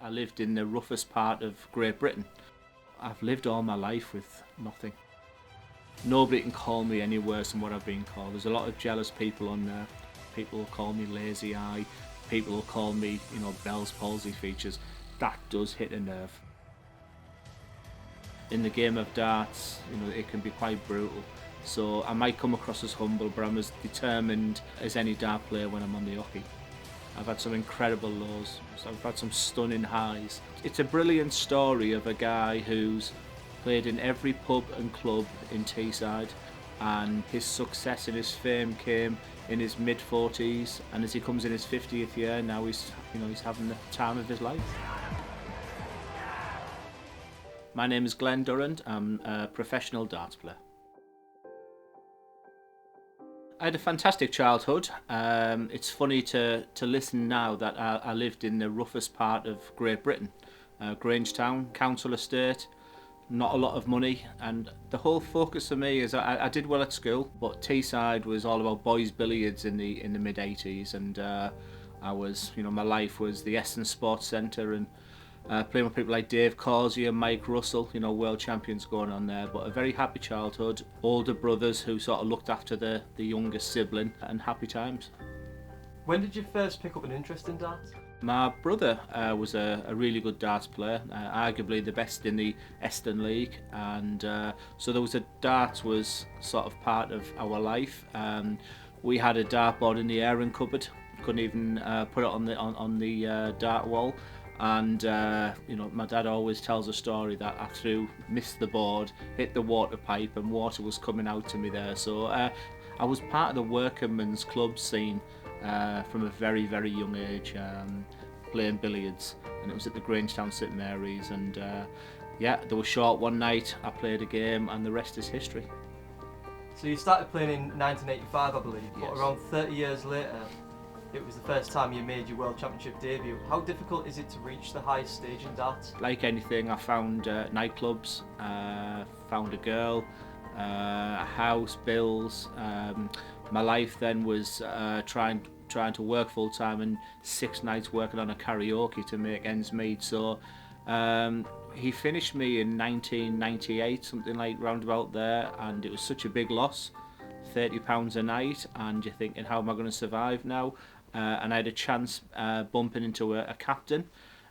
I lived in the roughest part of Great Britain. I've lived all my life with nothing. Nobody can call me any worse than what I've been called. There's a lot of jealous people on there. People will call me lazy eye. People will call me, Bell's palsy features. That does hit a nerve. In the game of darts, it can be quite brutal. So I might come across as humble, but I'm as determined as any dart player when I'm on the hockey. I've had some incredible lows, I've had some stunning highs. It's a brilliant story of a guy who's played in every pub and club in Teesside, and his success and his fame came in his mid-40s, and as he comes in his 50th year now, he's having the time of his life. My name is Glen Durrant. I'm a professional darts player. I had a fantastic childhood. It's funny to listen now that I lived in the roughest part of Great Britain, Grangetown, council estate, not a lot of money, and the whole focus for me is I did well at school, but Teesside was all about boys billiards in the mid 80s, and I was, my life was the Eston Sports Centre and playing with people like Dave Causey and Mike Russell, world champions going on there. But a very happy childhood, older brothers who sort of looked after the youngest sibling, and happy times. When did you first pick up an interest in darts? My brother was a really good darts player, arguably the best in the Eston League, and so there was darts was sort of part of our life. We had a dartboard in the airing cupboard, couldn't even put it on the dart wall. And my dad always tells a story that I missed the board, hit the water pipe, and water was coming out to me there. So I was part of the workingmen's club scene from a very, very young age, playing billiards, and it was at the Grangetown St Mary's. And they were short one night. I played a game, and the rest is history. So you started playing in 1985, I believe, Yes. But around 30 years later, it was the first time you made your World Championship debut. How difficult is it to reach the highest stage in darts? Like anything, I found nightclubs, found a girl, a house, bills. My life then was trying to work full time and 6 nights working on a karaoke to make ends meet. So he finished me in 1998, something like round about there, and it was such a big loss. £30 a night, and you're thinking, how am I going to survive now? And I had a chance bumping into a captain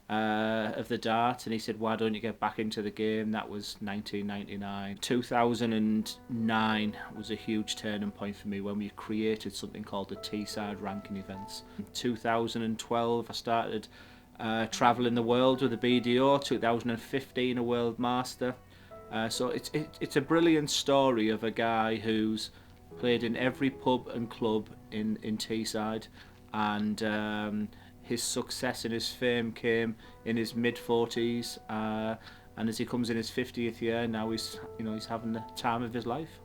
of the dart, and he said, why don't you get back into the game? That was 1999. 2009 was a huge turning point for me when we created something called the Teesside ranking events. In 2012 I started travelling the world with the BDO, 2015 a world master. So it's a brilliant story of a guy who's played in every pub and club in Teesside, and his success and his fame came in his mid-40s, and as he comes in his 50th year now, he's having the time of his life.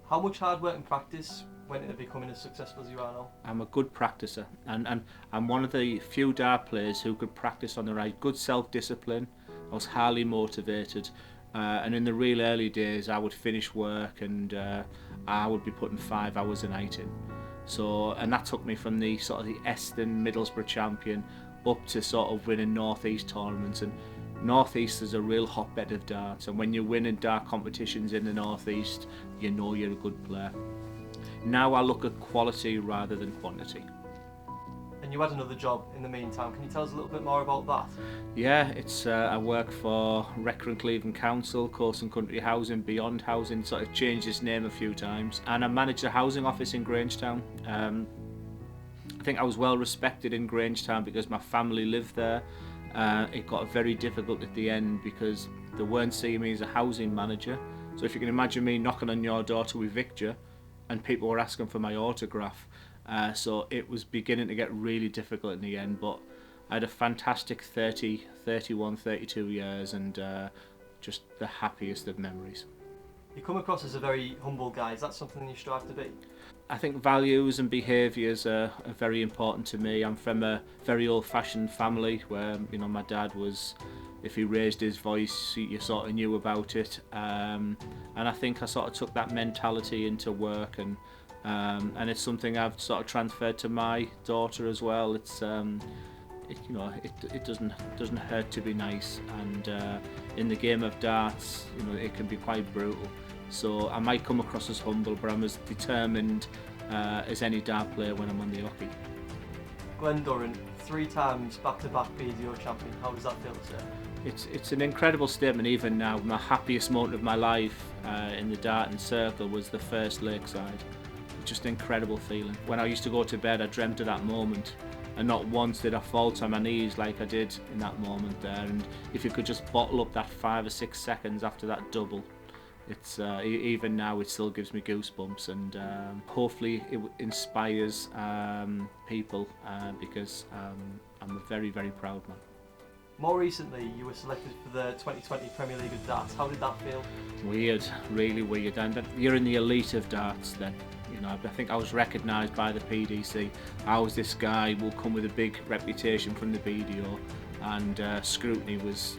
How much hard work and practice went into becoming as successful as you are now? I'm a good practicer, and I'm one of the few dart players who could practice on the right. Good self-discipline. I was highly motivated, and in the real early days I would finish work and I would be putting 5 hours a night in. So, and that took me from the sort of the Eston Middlesbrough champion up to sort of winning North East tournaments, and North East is a real hotbed of darts, and when you're winning dart competitions in the North East, you know you're a good player. Now I look at quality rather than quantity. And you had another job in the meantime. Can you tell us a little bit more about that? Yeah, it's I work for Wrecker and Cleveland Council, Coast and Country Housing, Beyond Housing, sort of changed its name a few times, and I manage the housing office in Grangetown. I think I was well respected in Grangetown because my family lived there. It got very difficult at the end because they weren't seeing me as a housing manager. So if you can imagine me knocking on your door to evict you, and people were asking for my autograph. So it was beginning to get really difficult in the end, but I had a fantastic 31, 32 years, and just the happiest of memories. You come across as a very humble guy. Is that something you strive to be? I think values and behaviours are very important to me. I'm from a very old-fashioned family where my dad was, if he raised his voice, you sort of knew about it, and I think I sort of took that mentality into work, and it's something I've sort of transferred to my daughter as well. It's it doesn't hurt to be nice, and in the game of darts, it can be quite brutal. So I might come across as humble, but I'm as determined as any dart player when I'm on the hockey. Glen Durrant, 3 times back-to-back BDO champion. How does that feel to say? It's an incredible statement. Even now, my happiest moment of my life in the darting circle was the first Lakeside. Just an incredible feeling. When I used to go to bed, I dreamt of that moment, and not once did I fall to my knees like I did in that moment there. And if you could just bottle up that 5 or 6 seconds after that double, it's even now it still gives me goosebumps, and hopefully it inspires people because I'm a very, very proud man. More recently, you were selected for the 2020 Premier League of Darts. How did that feel? Weird, really weird. And you're in the elite of darts then. I think I was recognised by the PDC. I was this guy who will come with a big reputation from the BDO, and scrutiny was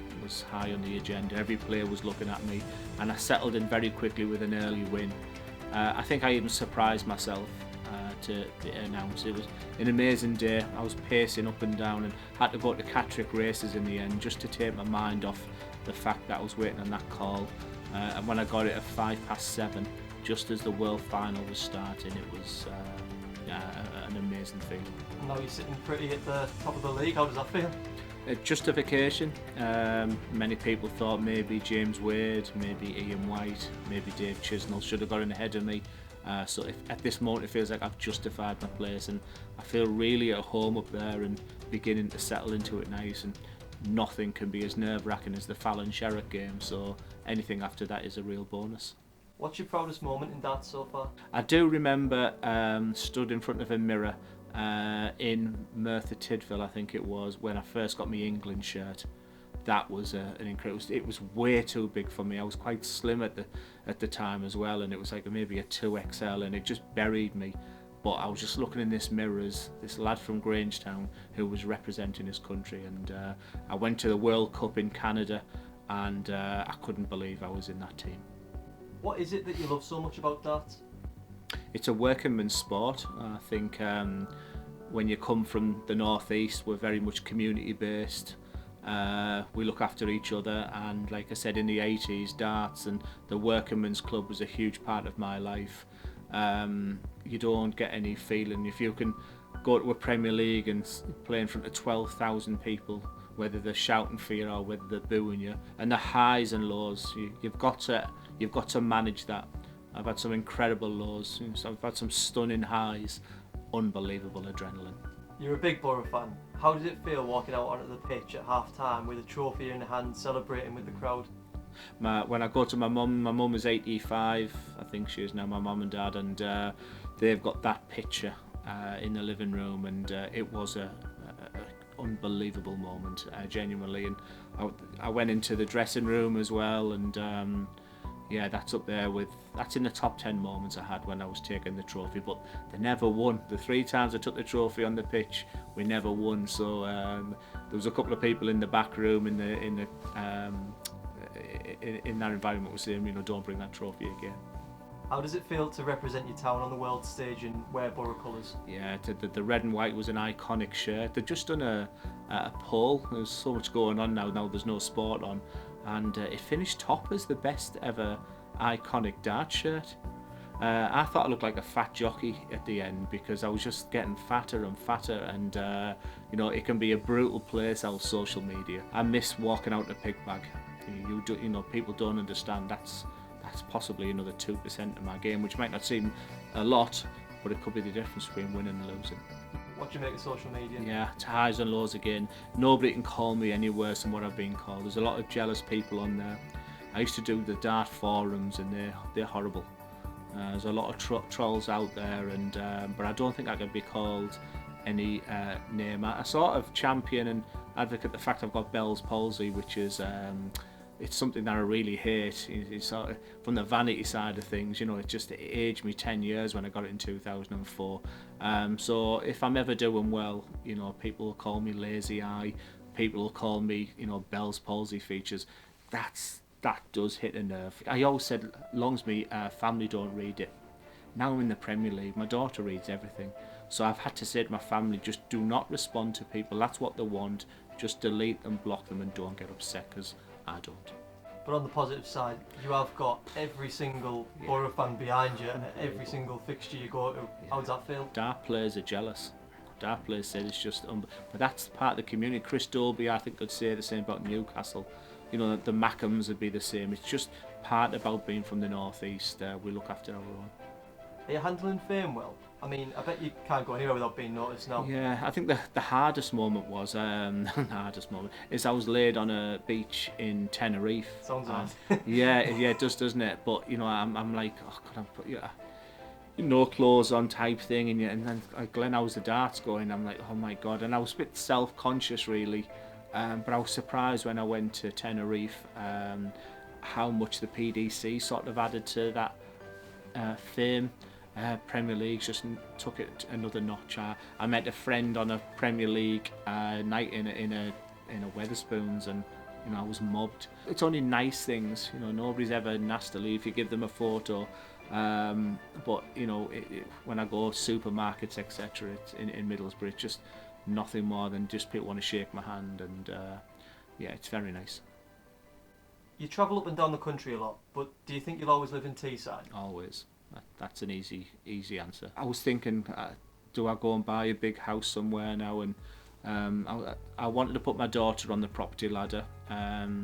high on the agenda. Every player was looking at me, and I settled in very quickly with an early win. I think I even surprised myself to announce. It was an amazing day. I was pacing up and down and had to go to Catterick races in the end just to take my mind off the fact that I was waiting on that call. And when I got it at 7:05, just as the World Final was starting, it was an amazing feeling. Now you're sitting pretty at the top of the league. How does that feel? Justification. Many people thought maybe James Wade, maybe Ian White, maybe Dave Chisnell should have got in ahead of me. So at this moment it feels like I've justified my place, and I feel really at home up there and beginning to settle into it nice, and nothing can be as nerve-wracking as the Fallon Sherrick game, so anything after that is a real bonus. What's your proudest moment in darts so far? I do remember stood in front of a mirror in Merthyr Tydfil, I think it was, when I first got my England shirt. That was an incredible. It was way too big for me. I was quite slim at the time as well, and it was like maybe a 2XL, and it just buried me. But I was just looking in this mirror as this lad from Grangetown who was representing his country, and I went to the World Cup in Canada, and I couldn't believe I was in that team. What is it that you love so much about darts? It's a working man's sport. I think when you come from the northeast, we're very much community based. We look after each other, and like I said, in the 80s, darts and the workingmen's club was a huge part of my life. You don't get any feeling if you can go to a Premier League and play in front of 12,000 people, whether they're shouting for you or whether they're booing you, and the highs and lows. You've got to manage that. I've had some incredible lows, so I've had some stunning highs, unbelievable adrenaline. You're a big Borough fan. How did it feel walking out onto the pitch at half-time with a trophy in hand, celebrating with the crowd? When I go to my mum is 85, I think she is now, my mum and dad, and they've got that picture in the living room, and it was a unbelievable moment, genuinely. And I went into the dressing room as well, and yeah, that's in the top 10 moments I had when I was taking the trophy. But they never won. The 3 times I took the trophy on the pitch, we never won. So there was a couple of people in the back room in that environment were saying, don't bring that trophy again. How does it feel to represent your town on the world stage and wear Borough colours? Yeah, the red and white was an iconic shirt. They've just done a poll. There's so much going on now there's no sport on, and it finished top as the best ever iconic dart shirt. I thought I looked like a fat jockey at the end because I was just getting fatter and fatter, and it can be a brutal place, our social media. I miss walking out the pig bag. People don't understand that's possibly another 2% of my game, which might not seem a lot, but it could be the difference between winning and losing. What do you make of social media? Yeah, it's highs and lows again. Nobody can call me any worse than what I've been called. There's a lot of jealous people on there. I used to do the dart forums, and they're horrible. There's a lot of trolls out there, and but I don't think I could be called any name. I sort of champion and advocate the fact I've got Bell's palsy, which is it's something that I really hate. It's sort of from the vanity side of things, it aged me 10 years when I got it in 2004. So if I'm ever doing well, people will call me lazy eye, people will call me, Bell's palsy features. That does hit a nerve. I always said, long as me family don't read it. Now I'm in the Premier League, my daughter reads everything. So I've had to say to my family, just do not respond to people. That's what they want. Just delete them, block them, and don't get upset, because I don't. But on the positive side, you have got every single Borough fan behind you at every single fixture you go to. How does that feel? Dart players are jealous. Dart players said it's just but that's part of the community. Chris Dolby, I think, could say the same about Newcastle. You know, the Mackhams would be the same. It's just part about being from the northeast. We look after our own. Are you handling fame well? I mean, I bet you can't go anywhere without being noticed now. Yeah, I think the hardest moment was the hardest moment is I was laid on a beach in Tenerife. Sounds nice. yeah, it does, doesn't it? But you know, I'm like, oh, could I put no clothes on type thing, and then Glen, how's the darts going? I'm like, oh my god, and I was a bit self-conscious really, but I was surprised when I went to Tenerife how much the PDC sort of added to that fame. Premier League just took it another notch. I met a friend on a Premier League night in a Wetherspoons, and you know, I was mobbed. It's only nice things, you know. Nobody's ever nastily if you give them a photo. But you know, when I go supermarkets, etc., in Middlesbrough, it's just nothing more than just people want to shake my hand, and yeah, it's very nice. You travel up and down the country a lot, but do you think you'll always live in Teesside? Always. That's an easy answer. I was thinking, do I go and buy a big house somewhere now? And I wanted to put my daughter on the property ladder,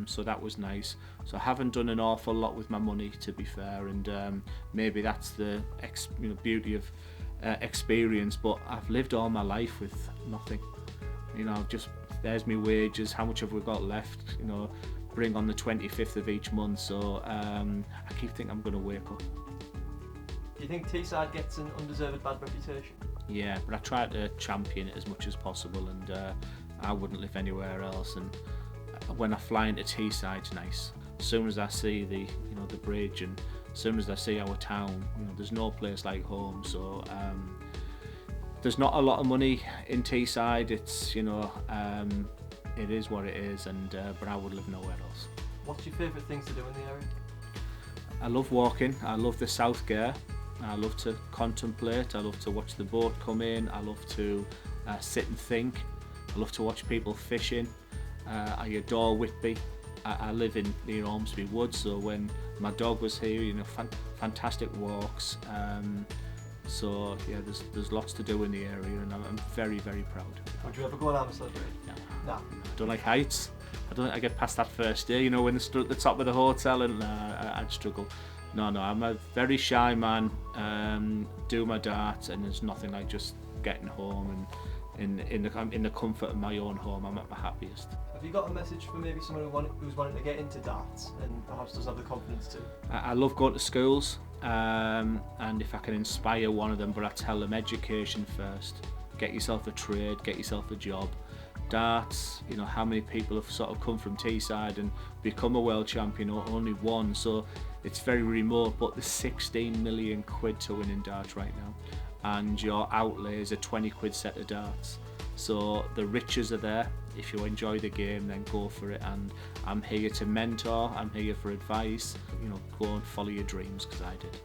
so that was nice. So I haven't done an awful lot with my money, to be fair, and maybe that's the beauty of experience. But I've lived all my life with nothing. You know, just there's my wages. How much have we got left? You know, bring on the 25th of each month. So I keep thinking I'm going to wake up. Do you think Teesside gets an undeserved bad reputation? Yeah, but I try to champion it as much as possible, and I wouldn't live anywhere else. And when I fly into Teesside, it's nice. As soon as I see the bridge, and as soon as I see our town, you know, there's no place like home. So there's not a lot of money in Teesside. It's it is what it is, and but I would live nowhere else. What's your favourite things to do in the area? I love walking. I love the South Gare. I love to contemplate. I love to watch the boat come in. I love to sit and think. I love to watch people fishing. I adore Whitby. I live in near Ormsby Woods, so when my dog was here, you know, fantastic walks. So yeah, there's lots to do in the area, and I'm very, very proud. Would you ever go on Amstel? No. I don't like heights. I get past that first day, you know, when they stood at the top of the hotel, and I'd struggle. No, I'm a very shy man. Do my darts, and there's nothing like just getting home and in the comfort of my own home. I'm at my happiest. Have you got a message for maybe someone who's wanting to get into darts and perhaps doesn't have the confidence to? I love going to schools, and if I can inspire one of them, but I tell them education first. Get yourself a trade, get yourself a job. Darts, you know, how many people have sort of come from Teesside and become a world champion, or only one, so it's very remote, but there's 16 million quid to win in darts right now, and your outlay is a 20 quid set of darts. So the riches are there. If you enjoy the game, then go for it, and I'm here to mentor, I'm here for advice. You know, go and follow your dreams, because I did.